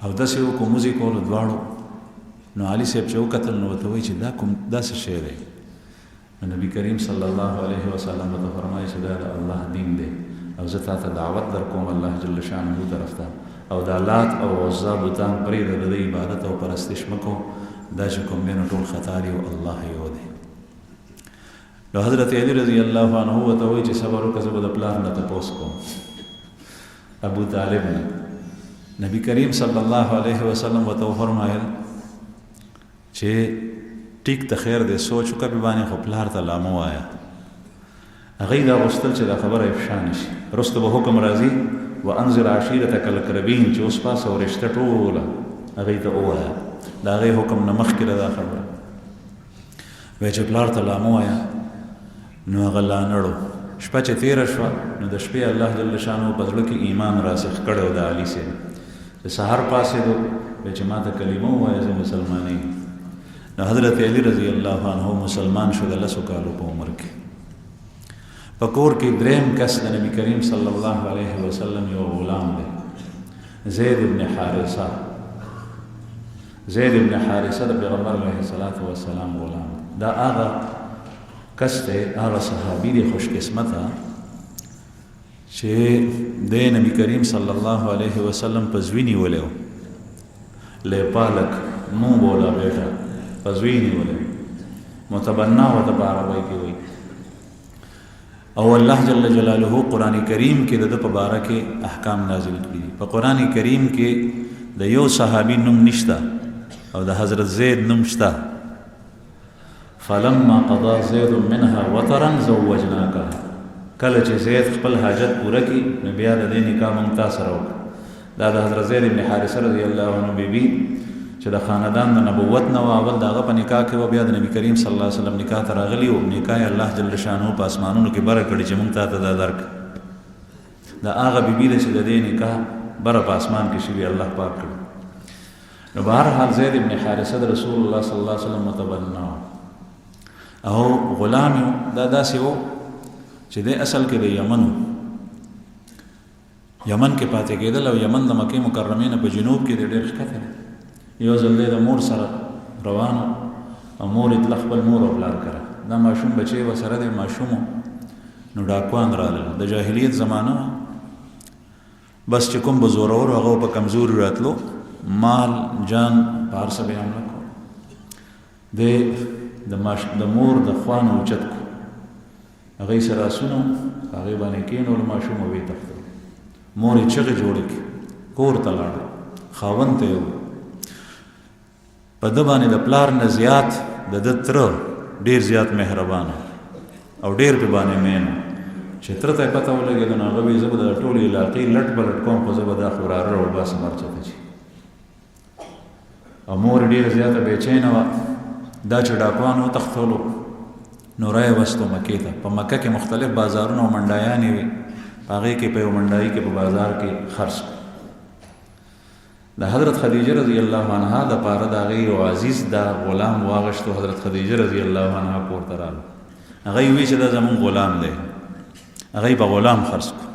او داسې وکړو موزې کولو دواړو. نو علي صاحب چې وکتل نو ورته وایي چې دا کوم داسې شی دی. نو نبی کریم صلی الله علیه وسلم ورته فرمایي چې دا د الله دین دی او زه تا ته دعوت در کوم الله جل شانه طرف ته، او د لات او عزا بوتان پرېږده، د دې عبادت او پرستش مکو، دا چې کوم دی نو ټول خطا دي او الله یو دی. نو حضرت علی رضی الله عنه ورته وایي چې صبر وکړه، زه به د پلار نه تپوس کوم. ابو طالب نه نبی کریم صلی الله علیه وسلم ورته وفرمایل چې ټیک ته خیر دی، سوچ وکړه په باندې، خو پلار ته لا مه وایه. هغوی دا غوښتل چې دا خبره افشا نه شي. وروسته به حکم راځي وانذر عشیرتک الاقربین، چې اوس پاسه ورشته ټوله هغوی ته ووایه. د هغې حکم نه مخکې ده دا خبره. وایي چې پلار ته لا مه وایه. نو هغه لا نړو. شپه چې تېره شوه نو د شپې الله جل شانه په زړه کې ایمان راسخ کړی و د علي صاحب. د سهار پاڅېدو وایي چې ما ته کلمه ووایه زه مسلمانېږم. نو حضرت علی رضی الله عنه مسلمان شو د 10 کالو په عمر کې. په کور کې دریم کس د نبی کریم صلی الله علیه وسلم یو غلام دی، زید ابن حارثه. زید ابن حارثه د پیغمبر علیه الصلاة والسلام غلام. دا هغه کس دی، هغه صحابي دی خوش قسمته چې د نبی کریم صلی الله علیه وسلم په زوی نیولی و. لیپالک مو بولا بیٹا، په زوی نیولی، متبنا ورته په عربی کې وایي. او الله جل جلاله قرآن کریم کې د په باره کې احکام نازل کړي. په قرآن کریم کې د یو صحابي نوم نشته او د حضرت زید نوم شته. فلما قضا زید منها وطرا زوجناکها، کله چې زید خپل حاجت پوره کړي نو بیا د دې نکاح موږ تا سره وکړه. دا د حضرت زید بن حارثه رضی الله عنه بیبي چې د خاندان د نبوت نه و، اول د هغه په نکاح کې و، بیا د نبی کریم صلی الله علیه وسلم نکاح ته راغلي و. نکاح یې الله جل شانه په اسمانونو کې بره کړي چې موږ ته دا درک. دا هغه بیبي ده چې د دې نکاح بره په اسمان کې شوي الله پاک کړي. نو بهرحال زید ابن حارثه د رسول الله صلی الله علیه وسلم متبنا او غلام دا داسې و چې د اصل کې د یمن یمن کې پاتې کېدل او یمن د مکې مکرمې نه په جنوب کې ډېر ښکته دی. یو ځل دی د مور سره روان او مور یې تله خپل مور او پلار کره. دا ماشوم بچی ورسره دی ماشوم نو ډاکوان رالل. د جاهلیت زمانه بس چې کوم به زورور هغه په کمزوري راتلو مال جان په هر څه به یې حمله کړو. د مور د خوانو اوچت کړو هغه یې سره آسونه هغې باندې کېنولو ماشوم او ویې تښتو. مور یې چغې جوړې کړې کور ته لاړه خاوند ته یې په ده باندې د پلار نه زیات د ده تره ډېر زیات مهربانه او ډېر پې باندې مین چې تره ته یې پته ولګېده نو هغه وایي زه به د ټولې علاقې لټ بلټ کوم خو زه به دا خو راره راوباسم هر چېرته چې او مور ډېره زیاته بېچینه وه. دا چې ډاکوان وتښتولو نو رایې وستو مکې ته. په مکه کې مختلف بازارونه او منډایانې وي. په هغې کې په یو منډایي کې په بازار کې خرڅ کړو. د حضرت خدیجه رضی الله عنها د پاره د هغې یو عزیز دا غلام واغشتو. حضرت خدیجه رضی الله عنها پورته راغله. هغه یې وی چې دا زمونږ غلام دی. هغه یې په غلام خرڅ کړو.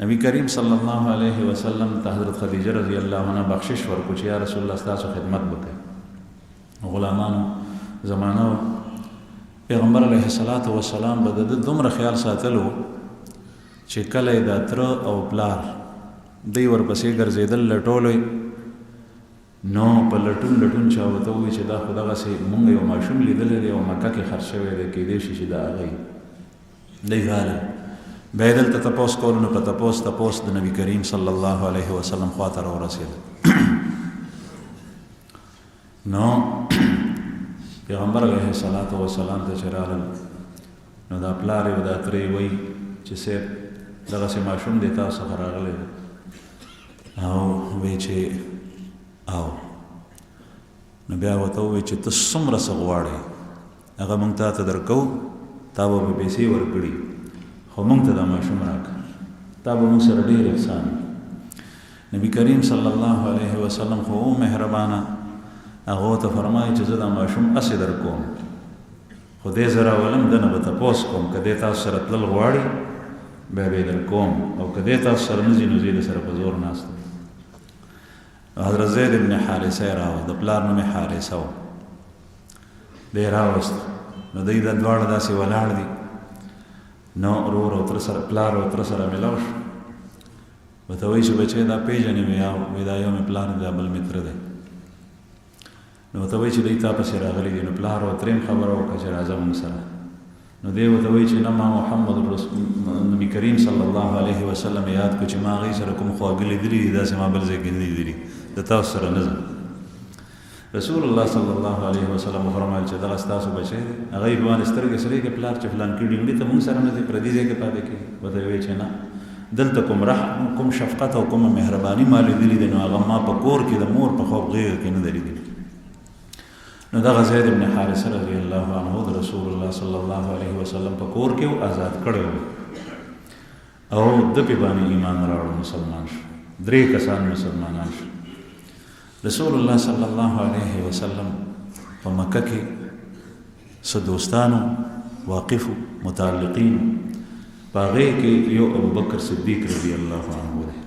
نبی کریم صلی الله علیه وسلم ته حضرت خدیجه رضی الله عنها بخشش ورکړو چې یا رسول الله ستاسو خدمت وکړئ. غلامانو زمانه پیغمبر علیه الصلاة والسلام به د دومره خیال ساتلو چې کله یې دا تره او پلار دی ورپسې ګرځېدل لټولوی نو په لټون لټون چا ورته ووایي چې دا خو دغسې مونږ یو ماشوم لیدلی دی او مکه کې خرڅ شوی دی کیدای شي چې دا هغه دی راغلی. بیا یې دلته تپوس کولو نو په تپوس د نبي کریم صلی الله علیه وسلم خواته راورسېده. نو پیغمبر علیه الصلاة والسلام ته چې رالل نو دا پلار یې دا تره یې وایي چې صاحب دغسې ماشوم دی تاسو څخه راغلی دی او وایي چې او نو بیا ورته ووایي چې ته څومره څه غواړې هغه موږ تا ته درکوو تا به په پیسې ورکړي خو موږ ته دا ماشوم راکړه تا به موږ سره ډېر احسان. نبي کریم صلی الله علیه وسلم خو مهربانه هغه ته فرمایي چې زه دا ماشوم اسې در کوم خو دې زه راولم ده نه به تپوس کوم که دې تاسو سره تلل غواړي بیا به یې در کوم او که دې تاسو سره نه ځي نو زه یې سره په زور ناست یم. حضرت زید ابن حارثه یې راوست. د پلار نوم یې حارثه و. دی یې راوست نو دوی دا دواړه داسې ولاړ دي. نو ورور او تره سره پلار او تره سره میلاو شو. ورته وایي چې بچی دا پېژنې مې وایي دا یو مې پلار دی دا بل مې تره دی. نو ورته وایي چې دوی تا پسې راغلي دي. نو پلار ورته هم خبره وکړه چې راځه موږ سره. نو دی ورته وایي چې نه ما محمد نبي کریم صلی الله علیه وسلم یاد کړو چې ما هغې سره کوم خواږه لیدلي دي داسې ما بل ځای کې نه دي لیدلي د تاسو سره نه ځم. رسول الله صلی الله علیه وسلم وفرمایل چې دغه ستاسو بچی دی. هغه یې باندې سترګې سرې کړې پلار چې فلان کې ډنګړي ته موږ سره نه ځي پردي ځای کې پاتې کېږي. ورته یې وایي چې نه دلته کوم رحم کوم شفقت او کومه مهرباني ما لیدلي دی نو هغه ما په کور کې د مور په خوب غېږه کې نه دی لیدلي. نو دغه زید ابن حارثه رضی الله عنه د رسول الله صلی الله علیه وسلم په کور کې آزاد کړی و او د پې باندې ایمان راوړ مسلمان شو. 3 کسان مسلمانان شو. رسول الله صلی الله علیه وسلم په مکه کې څه دوستانو واقفو متعلقین په هغې کې یو ابوبکر صدیق رضی الله عنه دی.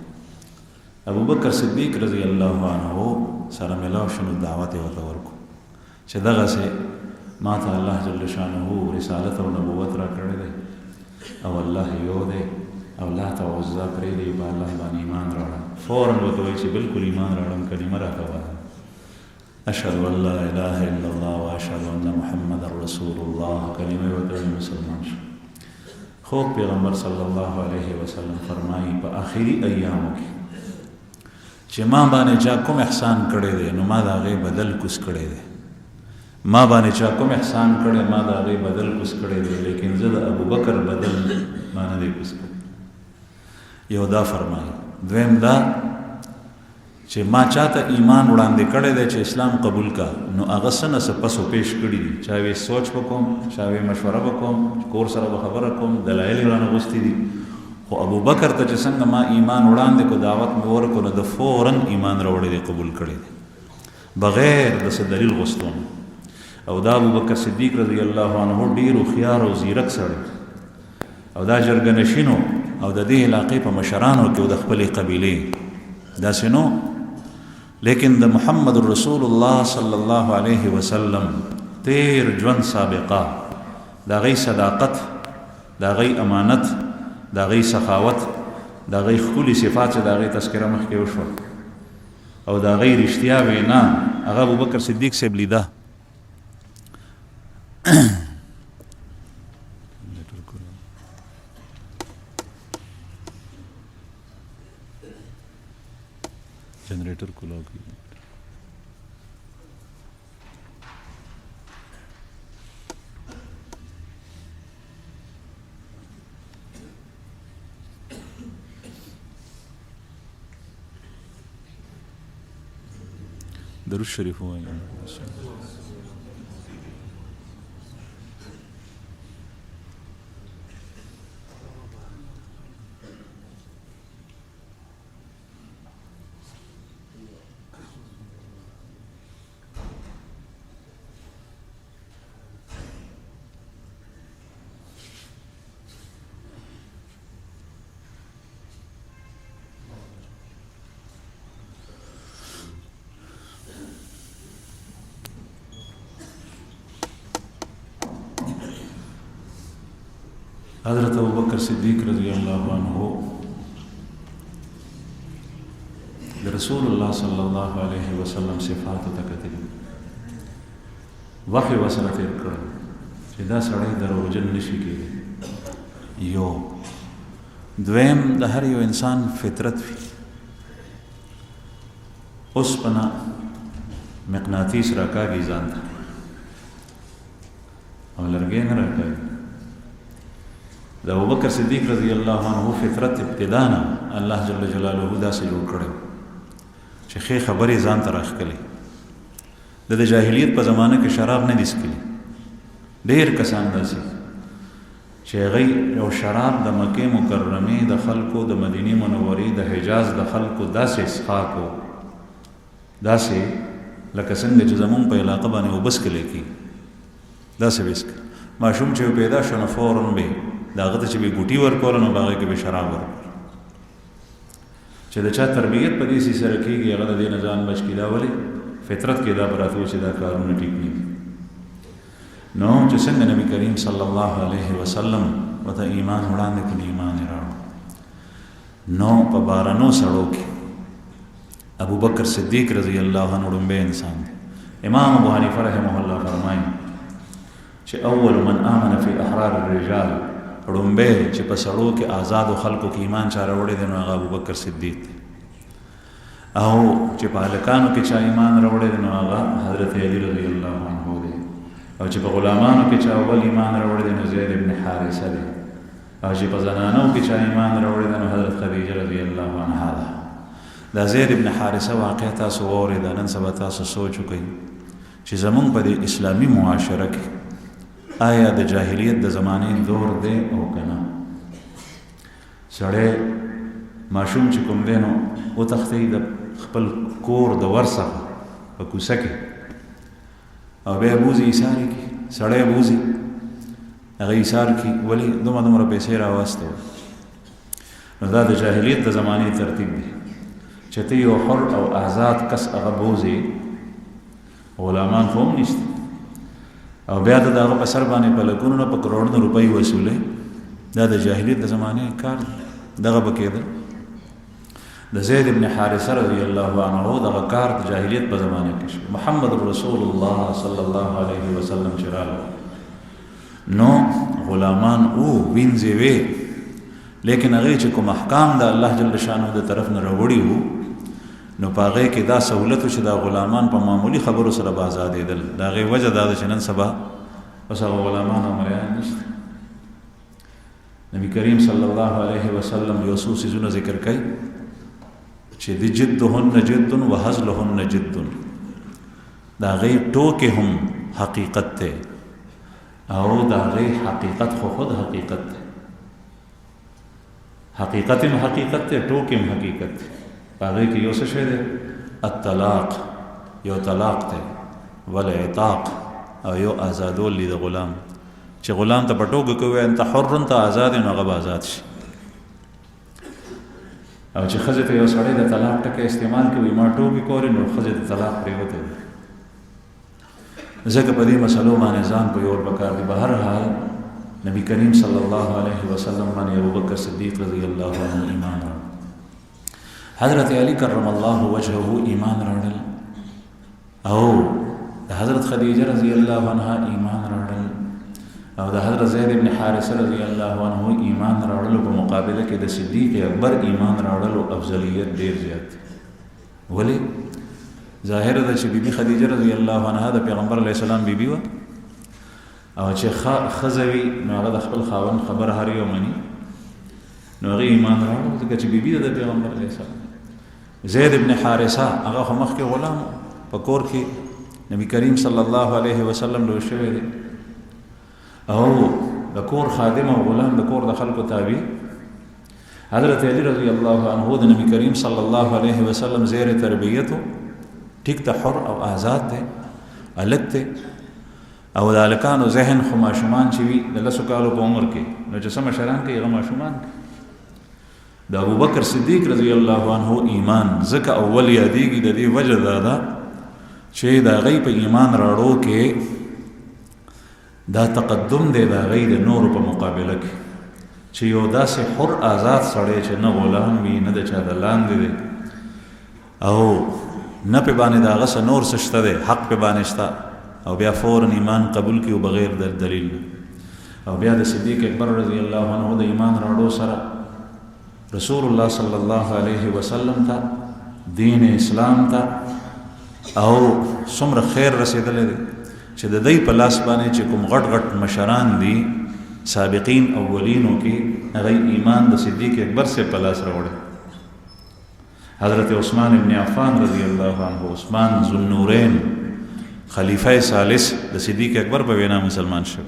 ابوبکر صدیق رضی الله عنه سره میلاو شو نو دعوت یې ورته ورکړو چې دغسې ما ته الله جل شانه رسالت او نبوت را کړی دی او الله یو دی او لات او عزا پرېږدي په الله باندې ایمان راوړه. فوراً ورته وایي چې بلکل ایمان راوړم کلمه راته وایه اشهد ان لا اله الا الله و اشهد ان محمد رسول الله کلمه ورته وایي مسلمان شو. خوب پیغمبر صلی الله علیه وسلم فرمایي په آخري ایامو کې چې ما باندې چا کوم احسان کړی دی نو ما د هغې بدل کوس کړی دی. ما باندې چا کوم احسان کړی ما د هغې بدل کوس کړی دی لیکن زه د ابوبکر بدل ما نه دی کوس کړی. یو دا فرمایي. دویم دا چې ما چاته ایمان وړاندې کړی دی چې اسلام قبول کا نو هغه څه نه څه پس و پیش کړي دي. چا وی سوچ وکوم چا وی مشوره وکوم کور سره به خبره کوم دلایل یې رانه غوښتي دي خو ابوبکر ته چې څنګه ما ایمان وړاندې کو دعوت مې ورکړو نو د فوراً ایمان راوړی دی قبول کړی دی بغیر د څه دلیل غوښتون. او دا ابوبکر صدیق رضی الله عنه ډېر هوښیار او زیرک سړی او دا جرګه نشینو او د دې علاقې په مشرانو کې او د خپلې قبیلې داسې نو، لیکن د محمد رسول الله صلی الله علیه وسلم تیر ژوند سابقه، د هغې صداقت، د هغې امانت، د هغې سخاوت، د هغې ښکلي صفات چې د هغې تذکره مخکې وشوه او د هغې رښتیا وینا هغه ابوبکر صدیق صاحب لیده. جنریټر کولاو کی درود شریف وایي. حضرت ابوبکر صدیق رضی اللہ عنہ رسول الله صلی الله علیه وسلم صفات ته کتل، وحی وسره تیر کړ چې دا سړی دروغجن نشي کېدی. یو دویم د هر یو انسان فطرت وي، اوسپنه مقناطیس راکاږي ځان ته او لرګی نه راکاږي. د ابوبکر صدیق رضی الله عنه فطرت ابتدانا الله جل جلاله داسې جوړ کړی چې ښې خبرې ځان ته راښکلي. د جاهلیت په زمانه کې شراب نه دي څکلي، ډېر کسان داسې چې هغوی یو شراب د مکې مکرمې د خلکو، د مدینې منورې، د حجاز د خلکو داسې څښاک و، داسې لکه څنګه چې زمونږ په علاقه باندې اوبه څکلی کېږي داسې به څکل. ماشوم چې پیدا شو نو فوراً به د هغه ته چې به ګوټي ورکول نو په هغې کې به شراب ورکول. چې د چا تربیت په دې سره کېږي هغه د دې نه ځان بچ کړي. دا ولې فطرت کې دا پراته و چې دا کارونه ټیک نه دي. نو چې څنګه نبي کریم صلی الله علیه وسلم ورته ایمان وړاندې کړي، ایمان یې راوړ. نو په بارانو سړو کې ابوبکر صدیق رضی الله عنه ړومبی انسان دی. امام ابو حنیفه رحمه الله فرمایي چې اول من آمن فی احرار الرجال، ړومبی چې په سړو کې آزادو خلکو کې ایمان چا راوړی دی نو هغه ابوبکر صدیق دی. او چې په هلکانو کې چا ایمان راوړی دی نو هغه حضرت علی رضی الله عنه دی. او چې په غلامانو کې چا اول ایمان راوړی دی نو زید ابن حارثه دی. او چې په زنانو کې چا ایمان راوړی دی نو حضرت خدیجه رضی الله عنها ده. دا زید ابن حارثه واقع تاسو واورېده، نن سبا تاسو سوچ وکئ چې زمونږ په دې اسلامي معاشره کې آیا د جاهلیت د زمانې دور دی او که نه؟ سړی ماشوم چې کوم دی نو وتښتئ د خپل کور د ور څخه په کوڅه کې او بیا بوځي ایسار یې کړي. سړی بوځي هغه ایسار کړي، ولې دومره پیسې راواستوي. نو دا د جاهلیت د زمانې ترتیب دی چې ته یو حر او آزاد کس هغه بوځي، غلامان خو هم نشته، او بیا د هغه په سر باندې په لکونو نه په کروڑونو روپۍ وصولې. دا د جاهلیت د زمانې کار دی. دغه به کېده د زید ابن حارثه رضی الله عنه دغه کار د جاهلیت په زمانه کې شو. محمد رسول الله صلی الله علیه وسلم چې راغی نو غلامان او وینځې وې، لیکن هغې چې کوم احکام د الله جل شانه د طرف نه راوړي وو نو په هغې کې دا سهولت و چې دا غلامان په معمولي خبرو سره به ازادېدل. د هغې وجه دا ده چې نن سبا اوس هغه غلامان او مریان نشته. نبی کریم صلی الله علیه وسلم یو څو څیزونه ذکر کوي چې د جدهن جد و هزلهن جد، د هغې ټوکې هم حقیقت دی او د هغې حقیقت خو خود حقیقت دی. حقیقت هم حقیقت دی، ټوکې هم حقیقت دی. په هغې کې یو څه شی دی؟ الطلاق، یو طلاق دی، والعتاق او یو آزادول دی د غلام. چې غلام ته په ټوکه کې ووایي انت حر، ته آزاد یې نو هغه به آزاد شي. او چې ښځې ته یو سړی د طلاق ټکی استعمال کوي ما ټوکې کولې نو ښځې د طلاق پرېوتی دی ځکه په دې مسلو باندې ځان پوهول پکار دي. به هر حال نبی کریم صلی الله علیه وسلم باندې ابوبکر صدیق رضی الله عنه ایمان راوړ. حضرت علی کرم الله وجهه ایمان راوړل او د حضرت خدیجه رضی الله عنها ایمان راوړل او د حضرت زید ابن حارثه رضی الله عنه ایمان راوړل. په مقابله کې د صدیق اکبر ایمان راوړل او افضلیت ډیر زیات. ولی ظاهر ده چې بیبي خدیجه رضی الله عنها د پیغمبر علیه السلام بیبي وه او چې ښځه وي نو هغه د خپل خاوند خبره هر یو مني نو هغې ایمان راوړل ځکه چې بیبي ده د پیغمبر علیه السلام. زید ابن حارثه هغه خو مخکې غلام په کور کې نبی کریم صلی الله علیه وسلم لوی شوی دی او د کور خادم او غلام د کور د خلکو تابع. حضرت علی رضی الله عنه د نبی کریم صلی الله علیه وسلم زیر تربیتو ټیک ته حر او آزاد دی الک دی او د الکانو ذهن خو ماشومان چې وي د لسو کالو په عمر کې نو چې څه مشران کوي هغه ماشومان کوي. د ابوبکر صدیق رضی الله عنه ایمان ځکه اول یادېږي د دې وجه دا ده چې د هغې په ایمان راړو کې دا تقدم دی د هغې د نورو په مقابله کې چې یو داسې حر آزاد سړی چې نه غلام وي نه د چا د لاندې دی او نه په باندې د هغه څه نور څه شته دی حق په باندې شته او بیا فوراً ایمان قبول کړي بغیر د دلیل او بیا د صدیق اکبر رضی الله عنه د ایمان راوړو سره رسول الله صلی الله علیه وسلم ته دین اسلام ته او څومره خیر رسېدلی دی چې د دوی په لاس باندې چې کوم غټ غټ مشران دي سابقین اولینو کې هغوی ایمان د صدیق اکبر سے په لاس راوړی. حضرت عثمان ابن عفان رضی الله عنه عثمان ذو النورین خلیفہ ثالث د صدیق اکبر په وینا مسلمان شو.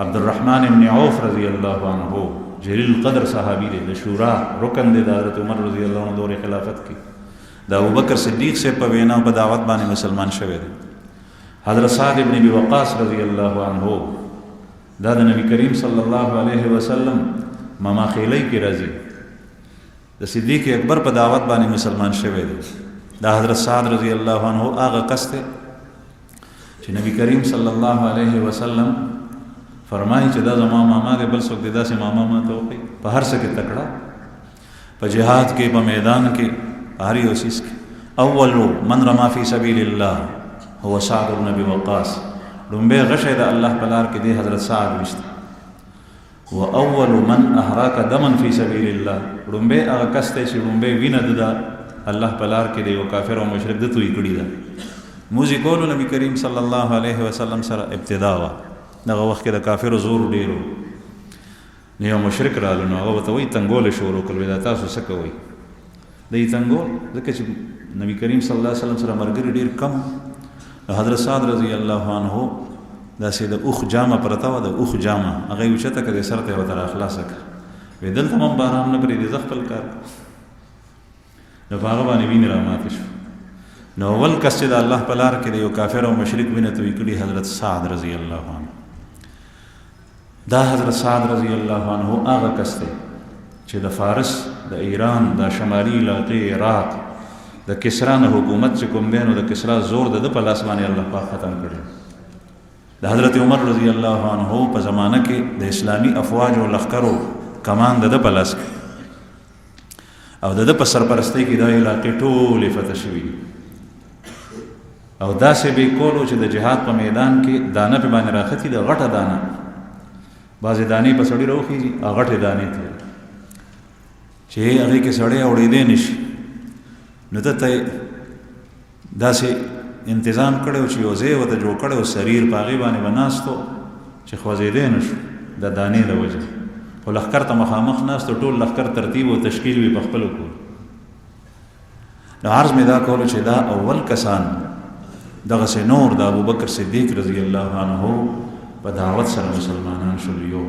عبدالرحمن ابن عوف رضی الله عنه جلیل القدر صحابی دی د شورا رکن دی د حضرت عمر رضی الله عنه دور خلافت کی د ابوبکر صدیق سے په وینا په دعوت باندې مسلمان شوی دی. حضرت سعد ابن ابي وقاص رضی الله عنه دا د نبی کریم صلی الله علیه وسلم ماما خیلی کی راځي د صدیق اکبر په دعوت باندې مسلمان شوی دی. دا حضرت سعد رضی الله عنه هغه کس دی چې نبی کریم صلی الله علیه وسلم فرمایي چې دا زما ماما دی بل څوک دی داسې ماما ما ته وکړي په هر څه کې تکړه په جهاد کې په میدان کې هر یو څیز کې. اول من رما فی سبیل الله هو سعد بن ابي وقاص لومبه غشه د الله په لار کې دی حضرت سعد وشته. و اول من احراق دما فی سبیل الله لومبه هغه کس دی چې لومبه وینه د الله په لار کې دی او کافر او مشرک د توي کړی ده. موزي کولو نبی کریم صلی الله علیه وسلم سره ابتدا وا دغه وخت کې د کافر زور ډیرو نه یو مشرک رالو نو هغه ته وی تنګول شروع کړل دا تاسو څه کوئ دې تنګول ځکه چې نبی کریم صلی الله علیه وسلم سره مرګري ډیر کم. حضرت سعد رضی الله عنه دا سید اوخ جامه پرتا و د اوخ جامه هغه وچته کړي سر ته وتر اخلاص کړ وې دلته هم بارام نه پرې د خپل کار نو هغه باندې ویني را مات شو. نو اول کس چې د الله په لار کې یو کافر او مشرک وینه توي کړي حضرت سعد رضی الله عنه. دا حضرت سعد رضی الله عنه هغه کس دی چې د فارس د ایران د شمالي علاقې عراق د کسرا نه حکومت چې کوم دی نو د کسرا زور د په لاس باندې الله پاک ختم کړی. د حضرت عمر رضی الله عنه په زمانه کې د اسلامي افواج او لښکرو کمان د په لاس کې او د په سرپرستی کې د علاقې ټولې فتح شوي او داسې به کولو چې د جهاد په میدان کې دانه په باندې راختي د غټه دانه بعضې دانې په سړي راوخیږي غټې دانې تلل چې هغې کې سړی اورېدی نه شي نو ته داسې انتظام کړی چې یو ځای ورته جوړ کړی سریر په هغې باندې به ناستو چې خوځېدی نه شو د دانې د وجه خو لښکر ته مخامخ ناستو ټول لښکر ترتیب او تشکیل وي په خپلو کولو. نو عرض مې دا کولو چې دا اول کسان دغسې نور د ابوبکر صدیق رضی الله عنه په دعوت سره مسلمانان شول. یو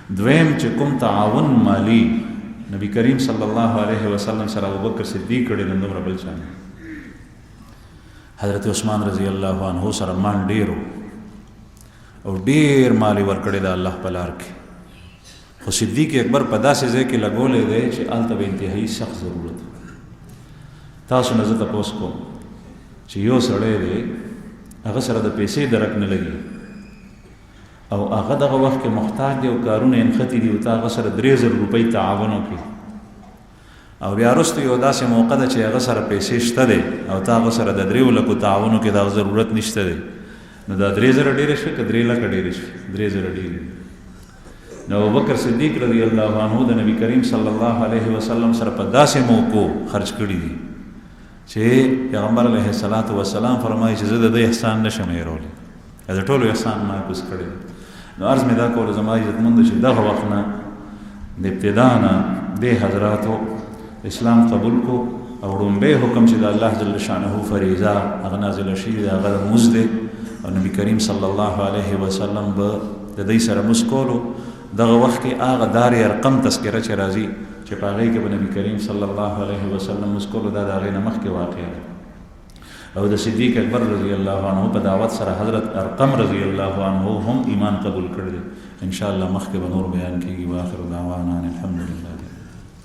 دویم چې کوم تعاون مالی نبی کریم صلی الله علیه وسلم سره ابوبکر صدیق کړی د دومره بل چا حضرت عثمان رضی الله عنه سره مال ډیرو او ډیر مالی ورکړی د الله په لار کې خو صدیق اکبر په داسې ځای کې لګولې دی چې هلته به انتهایي سخت ضرورت. تاسو نه زه تپوس کوم چې یو سړی دی هغه سره د پیسې درک نه لګي او هغه دغه وخت کې محتاج دی او کارونه یې نښتي دي او تا هغه سره 3000 روپۍ تعاون وکړي او بیا وروسته یو داسې موقع ده چې هغه سره پیسې شته دی او تا هغه سره د 3 لکو تعاون وکړي دغه ضرورت نشته دی نو دا 3000 ډېرې شوې که 3 لکه ډېرې شوې 3000 ډېرې. نو ابوبکر صدیق رضی الله عنه د نبی کریم صلی الله علیه وسلم سره په داسې موقع خرج کړي دي چې پیغمبر علیه الصلاۃ والسلام فرمایي چې زه د دې احسان نشم هېرولی د ټولو احسان معکوس کړی. نو عرض مې دا کول زما عزتمندو چې دغه وخت نه د ابتدا نه دې حضراتو اسلام قبول کو او ړومبی حکم چې د الله جل شانه فریضه هغه نازله شوي ده هغه لمونځ دی او نبی کریم صلی الله علیه وسلم به د دوی سره لمونځ کولو. دغه وخت کې هغه دار ارقم تذکره چې راځي چې په هغې کې به نبی کریم صلی الله علیه وسلم لمونځ کولو دا د هغې نه مخکې واقع ده او د صدیق اکبر رضی الله عنه په دعوت سره حضرت ارقم رضی الله عنه هم ایمان قبول کړی دی. ان شاء الله مخکې به نور بیان کېږي. واخر دعوانا الحمدلله.